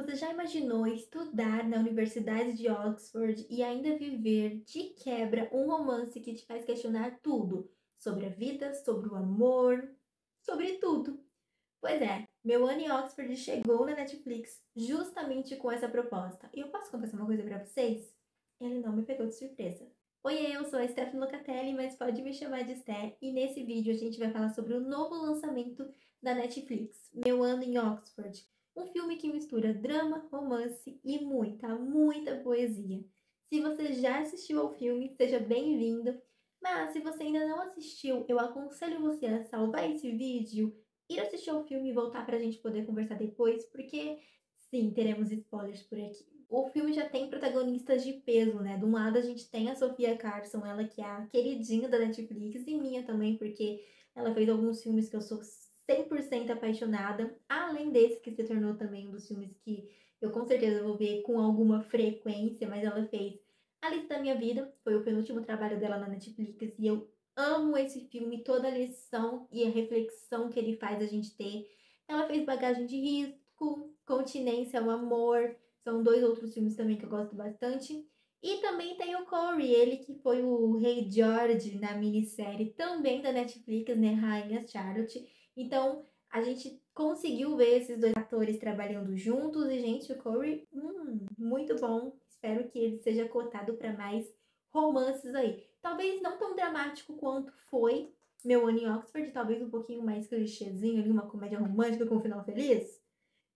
Você já imaginou estudar na Universidade de Oxford e ainda viver de quebra um romance que te faz questionar tudo sobre a vida, sobre o amor, sobre tudo? Pois é, meu ano em Oxford chegou na Netflix justamente com essa proposta. E eu posso confessar uma coisa pra vocês? Ele não me pegou de surpresa. Oi, eu sou a Stephanie Locatelli, mas pode me chamar de Sté, e nesse vídeo a gente vai falar sobre o novo lançamento da Netflix, Meu Ano em Oxford. Um filme que mistura drama, romance e muita poesia. Se você já assistiu ao filme, seja bem-vindo. Mas se você ainda não assistiu, eu aconselho você a salvar esse vídeo, ir assistir ao filme e voltar para a gente poder conversar depois, porque sim, teremos spoilers por aqui. O filme já tem protagonistas de peso, né? De um lado a gente tem a Sofia Carson, ela que é a queridinha da Netflix, e minha também, porque ela fez alguns filmes que eu sou 100% apaixonada, além desse que se tornou também um dos filmes que eu com certeza vou ver com alguma frequência, mas ela fez A Lista da Minha Vida, foi o penúltimo trabalho dela na Netflix, e eu amo esse filme, toda a lição e a reflexão que ele faz a gente ter. Ela fez Bagagem de Risco, Continência, o Amor, são dois outros filmes também que eu gosto bastante. E também tem o Corey, ele que foi o Rei George na minissérie também da Netflix, né, Rainha Charlotte. Então, a gente conseguiu ver esses dois atores trabalhando juntos e, gente, o Corey, muito bom. Espero que ele seja cotado para mais romances aí. Talvez não tão dramático quanto foi Meu Ano em Oxford, talvez um pouquinho mais clichêzinho ali, uma comédia romântica com um final feliz.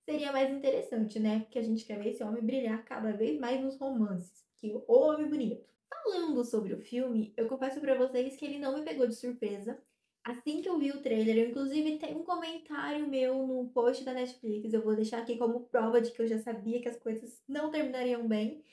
Seria mais interessante, né? Porque a gente quer ver esse homem brilhar cada vez mais nos romances. Que o homem bonito. Falando sobre o filme, eu confesso pra vocês que ele não me pegou de surpresa. Assim que eu vi o trailer, eu inclusive tenho um comentário meu no post da Netflix. Eu vou deixar aqui como prova de que eu já sabia que as coisas não terminariam bem.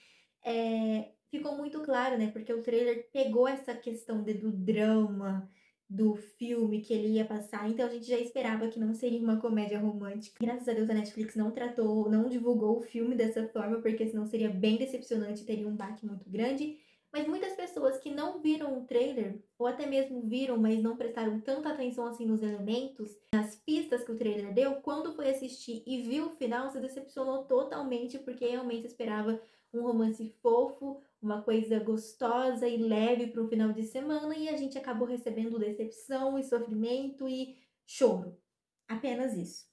Ficou muito claro, né? Porque o trailer pegou essa questão do drama do filme que ele ia passar, então a gente já esperava que não seria uma comédia romântica. Graças a Deus a Netflix não tratou, não divulgou o filme dessa forma, porque senão seria bem decepcionante e teria um baque muito grande. Mas muitas pessoas que não viram o trailer, ou até mesmo viram, mas não prestaram tanta atenção assim nos elementos, nas pistas que o trailer deu, quando foi assistir e viu o final, se decepcionou totalmente, porque realmente esperava um romance fofo, uma coisa gostosa e leve para um final de semana, e a gente acabou recebendo decepção e sofrimento e choro. Apenas isso.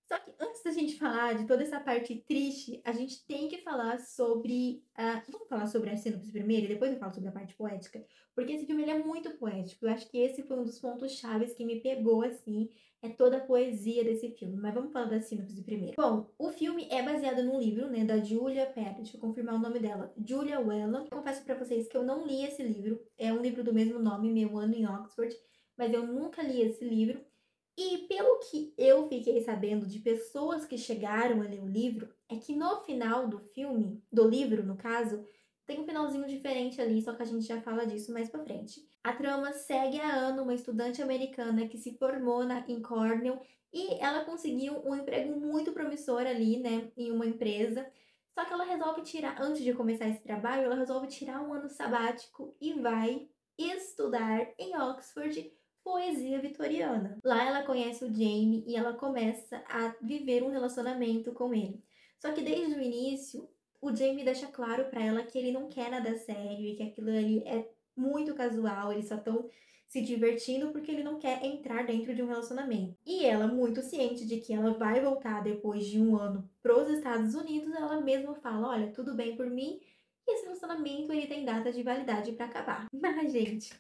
Só que antes da gente falar de toda essa parte triste, a gente tem que falar sobre vamos falar sobre a sinopse primeiro e depois eu falo sobre a parte poética? Porque esse filme ele é muito poético. Eu acho que esse foi um dos pontos chaves que me pegou, assim, é toda a poesia desse filme. Mas vamos falar da sinopse primeiro. Bom, o filme é baseado num livro, né, da Julia, pera, deixa eu confirmar o nome dela. Julia Whelan. Eu confesso pra vocês que eu não li esse livro. É um livro do mesmo nome, Meu Ano em Oxford, mas eu nunca li esse livro. E pelo que eu fiquei sabendo de pessoas que chegaram a ler o livro, é que no final do filme, do livro no caso, tem um finalzinho diferente ali, só que a gente já fala disso mais pra frente. A trama segue a Anna, uma estudante americana que se formou em Cornell, e ela conseguiu um emprego muito promissor ali, né, em uma empresa. Só que ela resolve tirar, antes de começar esse trabalho, ela resolve tirar um ano sabático e vai estudar em Oxford poesia vitoriana. Lá ela conhece o Jamie e ela começa a viver um relacionamento com ele. Só que desde o início, o Jamie deixa claro pra ela que ele não quer nada sério e que aquilo ali é muito casual, eles só estão se divertindo porque ele não quer entrar dentro de um relacionamento. E ela, muito ciente de que ela vai voltar depois de um ano pros Estados Unidos, ela mesma fala: olha, tudo bem por mim, e esse relacionamento ele tem data de validade pra acabar. Mas, gente,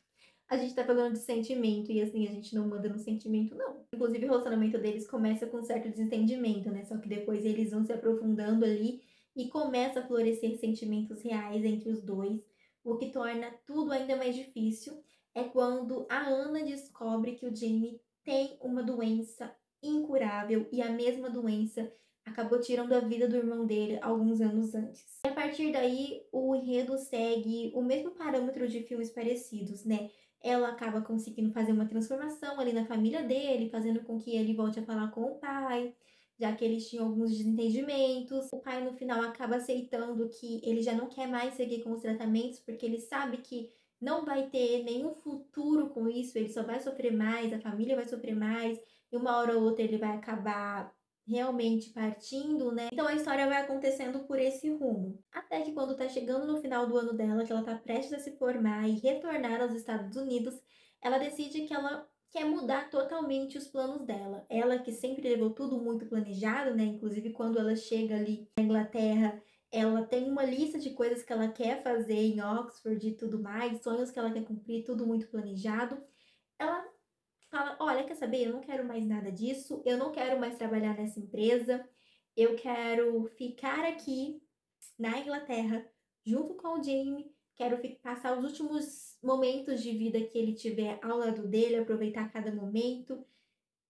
a gente tá falando de sentimento e assim, a gente não manda no sentimento, não. Inclusive, o relacionamento deles começa com um certo desentendimento, né? Só que depois eles vão se aprofundando ali e começa a florescer sentimentos reais entre os dois. O que torna tudo ainda mais difícil é quando a Anna descobre que o Jamie tem uma doença incurável e a mesma doença acabou tirando a vida do irmão dele alguns anos antes. E a partir daí, o enredo segue o mesmo parâmetro de filmes parecidos, né? Ela acaba conseguindo fazer uma transformação ali na família dele, fazendo com que ele volte a falar com o pai, já que eles tinham alguns desentendimentos. O pai, no final, acaba aceitando que ele já não quer mais seguir com os tratamentos, porque ele sabe que não vai ter nenhum futuro com isso, ele só vai sofrer mais, a família vai sofrer mais, e uma hora ou outra ele vai acabar realmente partindo, né? Então a história vai acontecendo por esse rumo. Até que quando tá chegando no final do ano dela, que ela tá prestes a se formar e retornar aos Estados Unidos, ela decide que ela quer mudar totalmente os planos dela. Ela que sempre levou tudo muito planejado, né? Inclusive quando ela chega ali na Inglaterra, ela tem uma lista de coisas que ela quer fazer em Oxford e tudo mais, sonhos que ela quer cumprir, tudo muito planejado. Ela fala: olha, quer saber? Eu não quero mais nada disso, eu não quero mais trabalhar nessa empresa, eu quero ficar aqui na Inglaterra junto com o Jamie, quero passar os últimos momentos de vida que ele tiver ao lado dele, aproveitar cada momento.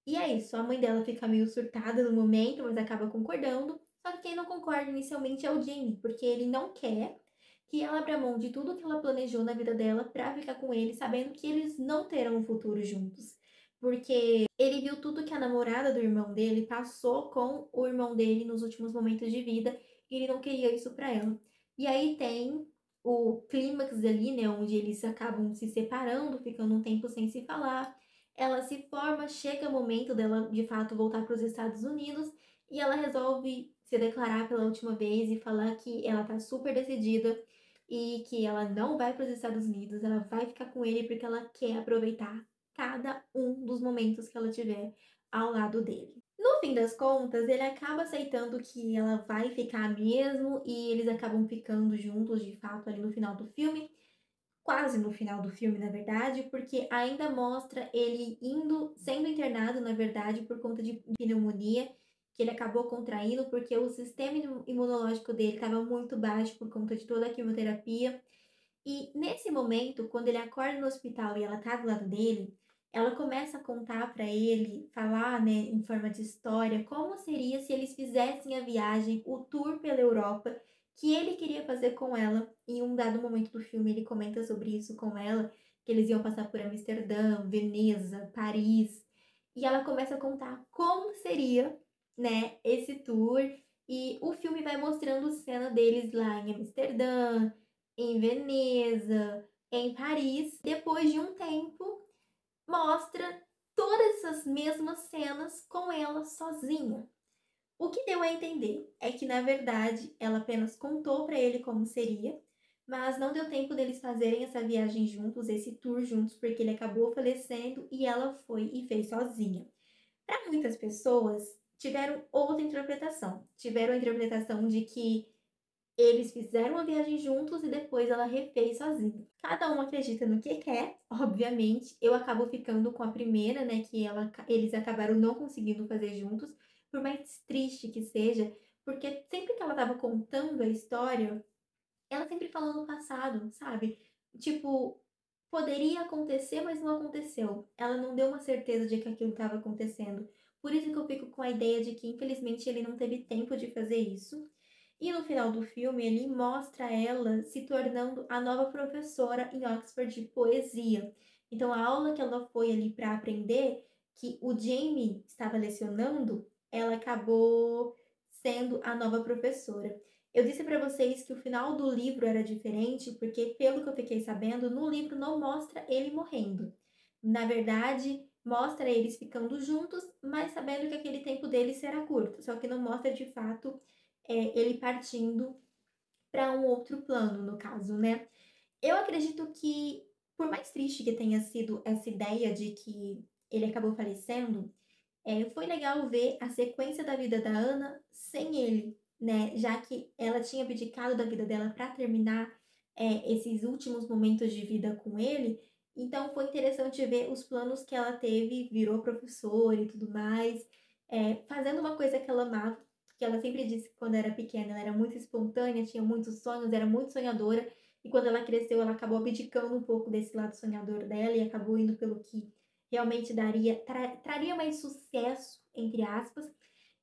E é isso, a mãe dela fica meio surtada no momento, mas acaba concordando. Só que quem não concorda inicialmente é o Jamie, porque ele não quer que ela abra mão de tudo que ela planejou na vida dela pra ficar com ele, sabendo que eles não terão um futuro juntos. Porque ele viu tudo que a namorada do irmão dele passou com o irmão dele nos últimos momentos de vida e ele não queria isso pra ela. E aí tem o clímax ali, né, onde eles acabam se separando, ficando um tempo sem se falar. Ela se forma, chega o momento dela de fato voltar para os Estados Unidos e ela resolve se declarar pela última vez e falar que ela tá super decidida e que ela não vai para os Estados Unidos, ela vai ficar com ele porque ela quer aproveitar cada um dos momentos que ela tiver ao lado dele. No fim das contas, ele acaba aceitando que ela vai ficar mesmo e eles acabam ficando juntos de fato ali no final do filme, quase no final do filme, na verdade, porque ainda mostra ele sendo internado, na verdade, por conta de pneumonia, que ele acabou contraindo porque o sistema imunológico dele estava muito baixo por conta de toda a quimioterapia. E nesse momento, quando ele acorda no hospital e ela tá do lado dele, ela começa a contar para ele, falar, né, em forma de história, como seria se eles fizessem a viagem, o tour pela Europa, que ele queria fazer com ela. Em um dado momento do filme, ele comenta sobre isso com ela, que eles iam passar por Amsterdã, Veneza, Paris. E ela começa a contar como seria, né, esse tour. E o filme vai mostrando cena deles lá em Amsterdã, em Veneza, em Paris. Depois de um tempo, mostra todas essas mesmas cenas com ela sozinha. O que deu a entender é que, na verdade, ela apenas contou para ele como seria, mas não deu tempo deles fazerem essa viagem juntos, esse tour juntos, porque ele acabou falecendo e ela foi e fez sozinha. Para muitas pessoas, tiveram outra interpretação. Tiveram a interpretação de que eles fizeram a viagem juntos e depois ela refez sozinha. Cada um acredita no que quer, obviamente. Eu acabo ficando com a primeira, né, que eles acabaram não conseguindo fazer juntos, por mais triste que seja, porque sempre que ela estava contando a história, ela sempre falou no passado, sabe? Tipo, poderia acontecer, mas não aconteceu. Ela não deu uma certeza de que aquilo estava acontecendo. Por isso que eu fico com a ideia de que, infelizmente, ele não teve tempo de fazer isso. E no final do filme, ele mostra ela se tornando a nova professora em Oxford de poesia. Então, a aula que ela foi ali para aprender, que o Jamie estava lecionando, ela acabou sendo a nova professora. Eu disse para vocês que o final do livro era diferente, porque, pelo que eu fiquei sabendo, no livro não mostra ele morrendo. Na verdade, mostra eles ficando juntos, mas sabendo que aquele tempo deles será curto. Só que não mostra de fato ele partindo para um outro plano, no caso, né? Eu acredito que, por mais triste que tenha sido essa ideia de que ele acabou falecendo, foi legal ver a sequência da vida da Ana sem ele, né? Já que ela tinha abdicado da vida dela para terminar esses últimos momentos de vida com ele. Então foi interessante ver os planos que ela teve, virou professora e tudo mais, fazendo uma coisa que ela amava, que ela sempre disse que quando era pequena ela era muito espontânea, tinha muitos sonhos, era muito sonhadora. E quando ela cresceu, ela acabou abdicando um pouco desse lado sonhador dela e acabou indo pelo que realmente traria mais sucesso, entre aspas.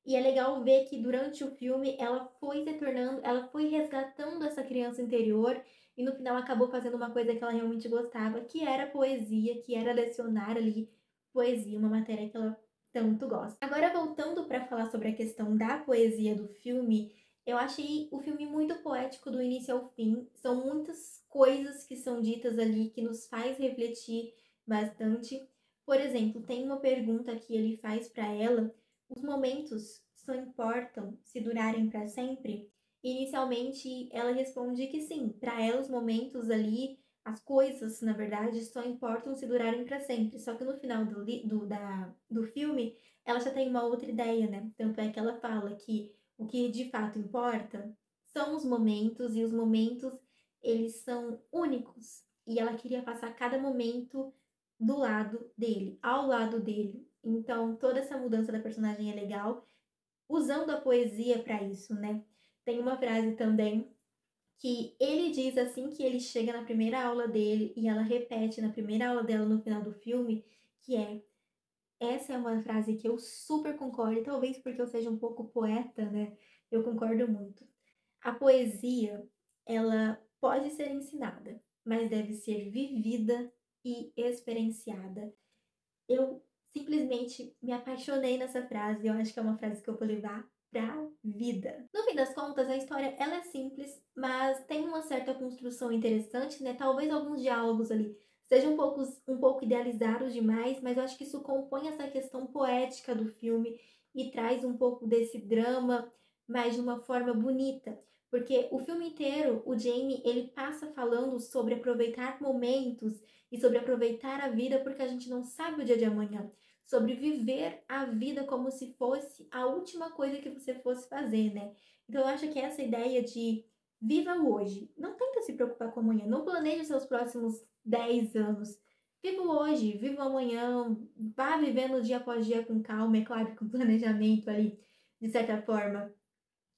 E é legal ver que durante o filme ela foi se tornando, ela foi resgatando essa criança interior e no final acabou fazendo uma coisa que ela realmente gostava, que era poesia, que era lecionar ali poesia, uma matéria que ela tanto gosta. Agora voltando para falar sobre a questão da poesia do filme, eu achei o filme muito poético do início ao fim. São muitas coisas que são ditas ali que nos faz refletir bastante. Por exemplo, tem uma pergunta que ele faz para ela: os momentos só importam se durarem para sempre? Inicialmente, ela responde que sim, para ela os momentos ali, as coisas, na verdade, só importam se durarem para sempre. Só que no final do filme, ela já tem uma outra ideia, né? Tanto é que ela fala que o que de fato importa são os momentos, e os momentos, eles são únicos. E ela queria passar cada momento do lado dele, ao lado dele. Então, toda essa mudança da personagem é legal, usando a poesia para isso, né? Tem uma frase também que ele diz assim que ele chega na primeira aula dele e ela repete na primeira aula dela no final do filme, que é essa é uma frase que eu super concordo, e talvez porque eu seja um pouco poeta, né? Eu concordo muito. A poesia, ela pode ser ensinada, mas deve ser vivida e experienciada. Eu simplesmente me apaixonei nessa frase, eu acho que é uma frase que eu vou levar pra vida. No fim das contas, a história ela é simples, mas tem uma certa construção interessante, né? Talvez alguns diálogos ali sejam um pouco idealizados demais, mas eu acho que isso compõe essa questão poética do filme e traz um pouco desse drama, mas de uma forma bonita. Porque o filme inteiro, o Jamie, ele passa falando sobre aproveitar momentos e sobre aproveitar a vida porque a gente não sabe o dia de amanhã, sobre viver a vida como se fosse a última coisa que você fosse fazer, né? Então eu acho que essa ideia de viva o hoje, não tenta se preocupar com amanhã, não planeje os seus próximos 10 anos. Viva o hoje, viva o amanhã, vá vivendo dia após dia com calma, é claro, com planejamento ali, de certa forma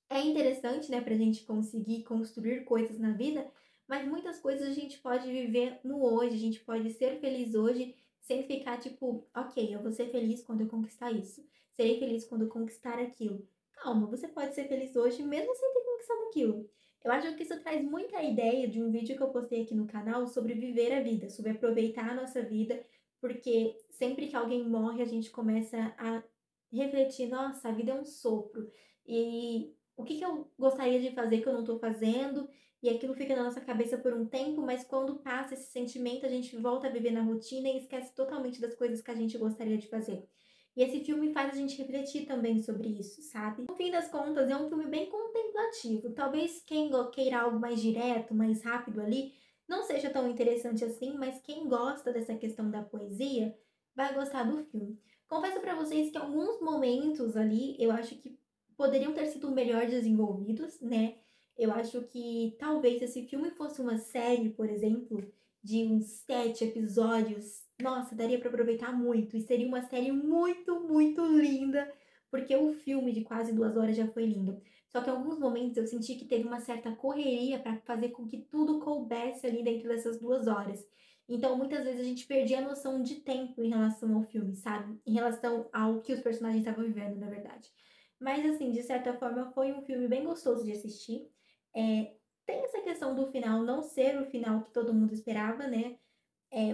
é interessante, né, pra gente conseguir construir coisas na vida, mas muitas coisas a gente pode viver no hoje, a gente pode ser feliz hoje sem ficar tipo, ok, eu vou ser feliz quando eu conquistar isso, serei feliz quando eu conquistar aquilo. Calma, você pode ser feliz hoje mesmo sem ter conquistado aquilo. Eu acho que isso traz muita ideia de um vídeo que eu postei aqui no canal sobre viver a vida, sobre aproveitar a nossa vida, porque sempre que alguém morre, a gente começa a refletir, nossa, a vida é um sopro. E o que eu gostaria de fazer que eu não estou fazendo, e aquilo fica na nossa cabeça por um tempo, mas quando passa esse sentimento, a gente volta a viver na rotina e esquece totalmente das coisas que a gente gostaria de fazer. E esse filme faz a gente refletir também sobre isso, sabe? No fim das contas, é um filme bem contemplativo. Talvez quem queira algo mais direto, mais rápido ali, não seja tão interessante assim, mas quem gosta dessa questão da poesia vai gostar do filme. Confesso para vocês que alguns momentos ali eu acho que poderiam ter sido melhor desenvolvidos, né? Eu acho que talvez se esse filme fosse uma série, por exemplo, de uns 7 episódios, nossa, daria para aproveitar muito. E seria uma série muito, muito linda, porque o filme de quase 2 horas já foi lindo. Só que em alguns momentos eu senti que teve uma certa correria para fazer com que tudo coubesse ali dentro dessas 2 horas. Então, muitas vezes a gente perdia a noção de tempo em relação ao filme, sabe? Em relação ao que os personagens estavam vivendo, na verdade. Mas, assim, de certa forma, foi um filme bem gostoso de assistir. Tem essa questão do final não ser o final que todo mundo esperava, né?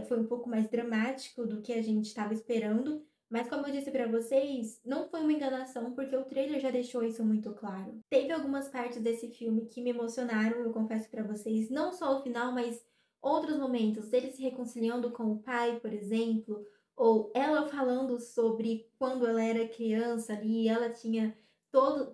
Foi um pouco mais dramático do que a gente estava esperando. Mas, como eu disse para vocês, não foi uma enganação, porque o trailer já deixou isso muito claro. Teve algumas partes desse filme que me emocionaram, eu confesso para vocês. Não só o final, mas outros momentos. Dele se reconciliando com o pai, por exemplo. Ou ela falando sobre quando ela era criança ali, ela tinha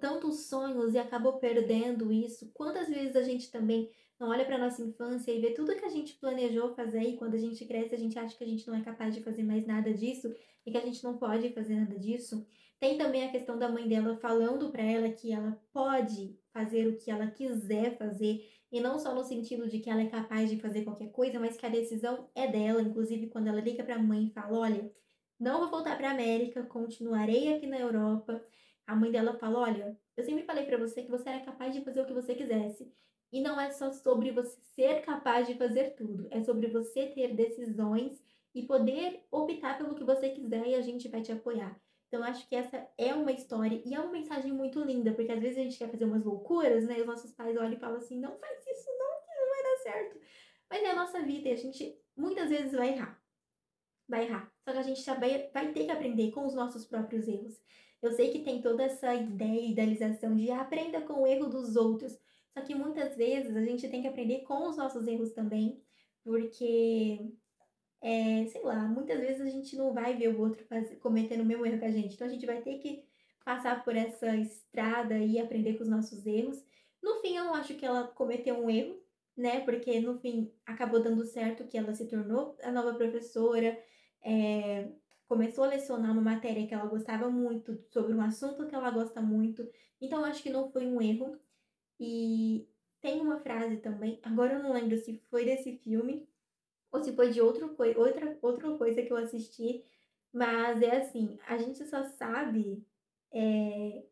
tantos sonhos e acabou perdendo isso. Quantas vezes a gente também não olha para nossa infância e vê tudo que a gente planejou fazer e quando a gente cresce a gente acha que a gente não é capaz de fazer mais nada disso e que a gente não pode fazer nada disso. Tem também a questão da mãe dela falando para ela que ela pode fazer o que ela quiser fazer e não só no sentido de que ela é capaz de fazer qualquer coisa, mas que a decisão é dela. Inclusive quando ela liga para a mãe e fala, olha, não vou voltar para a América, continuarei aqui na Europa. A mãe dela fala, olha, eu sempre falei para você que você era capaz de fazer o que você quisesse. E não é só sobre você ser capaz de fazer tudo, é sobre você ter decisões e poder optar pelo que você quiser e a gente vai te apoiar. Então, acho que essa é uma história e é uma mensagem muito linda, porque às vezes a gente quer fazer umas loucuras, né? E os nossos pais olham e falam assim: não faz isso, não, que não vai dar certo. Mas é a nossa vida e a gente muitas vezes vai errar. Vai errar. Só que a gente também vai ter que aprender com os nossos próprios erros. Eu sei que tem toda essa ideia, idealização de aprenda com o erro dos outros. Só que muitas vezes a gente tem que aprender com os nossos erros também, porque, sei lá, muitas vezes a gente não vai ver o outro cometendo o mesmo erro que a gente. Então a gente vai ter que passar por essa estrada e aprender com os nossos erros. No fim, eu não acho que ela cometeu um erro, né, porque no fim acabou dando certo que ela se tornou a nova professora, eh, começou a lecionar uma matéria que ela gostava muito, sobre um assunto que ela gosta muito, então eu acho que não foi um erro. E tem uma frase também, agora eu não lembro se foi desse filme ou se foi de outra coisa que eu assisti, mas é assim, a gente só sabe,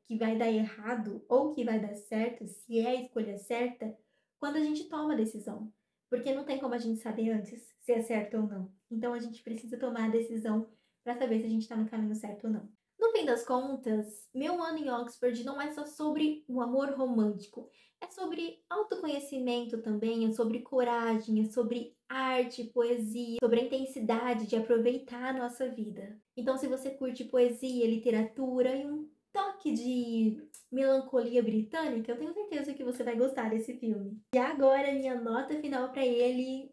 que vai dar errado ou que vai dar certo, se é a escolha certa, quando a gente toma a decisão, porque não tem como a gente saber antes se é certo ou não. Então a gente precisa tomar a decisão para saber se a gente está no caminho certo ou não. No fim das contas, meu ano em Oxford não é só sobre o amor romântico, é sobre autoconhecimento também, é sobre coragem, é sobre arte, poesia, sobre a intensidade de aproveitar a nossa vida. Então, se você curte poesia, literatura e um toque de melancolia britânica, eu tenho certeza que você vai gostar desse filme. E agora, minha nota final para ele,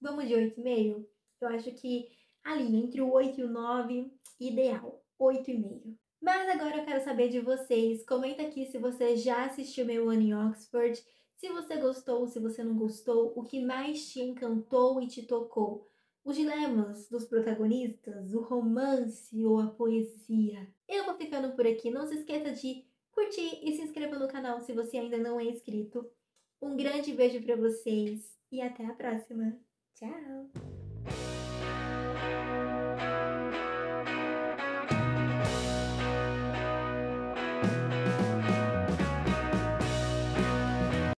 vamos de 8,5? Eu acho que ali, entre o 8 e o 9, ideal, 8,5. Mas agora eu quero saber de vocês. Comenta aqui se você já assistiu Meu Ano em Oxford, se você gostou, se você não gostou, o que mais te encantou e te tocou. Os dilemas dos protagonistas, o romance ou a poesia. Eu vou ficando por aqui. Não se esqueça de curtir e se inscreva no canal se você ainda não é inscrito. Um grande beijo para vocês e até a próxima. Tchau!